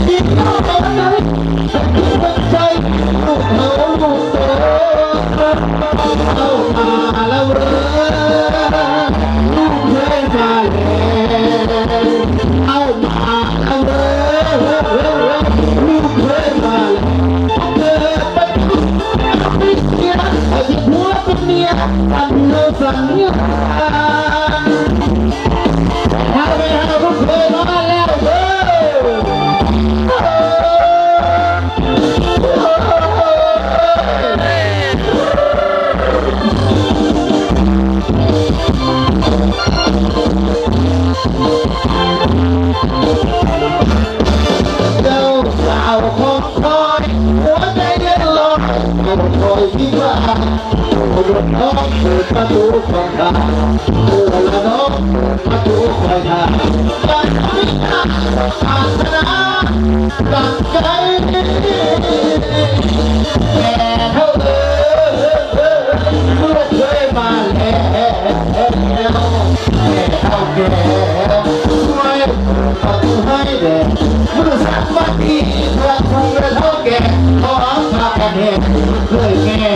ที่เข้าใจใจลูกเขาลูกโตเข้ามาแล้วลูกเคยมาแล้วเอามาแล้วลูกเคยมาแล้วเกิดไปเสียที่หัวเป็นเมียกันเลิกสัญญาถ้าไม่เอาก็เคยมาแล้วเด้เจ้าสาวของคอยหัวใจเย็นลงไม่คอยที่บ้านรถน้องเปิดประตูของทางเปิดละน้องประตูคอยทางบ้านไม่ทางศาสนาตั้งใจแก่เท่าเดิมลูกเคยมาแล้วแก่เท่าแก่ช่วยประตูให้แด่เมื่อสักวันที่เธอคงจะเท่าแก่ขอพากันเห็นเคยแก่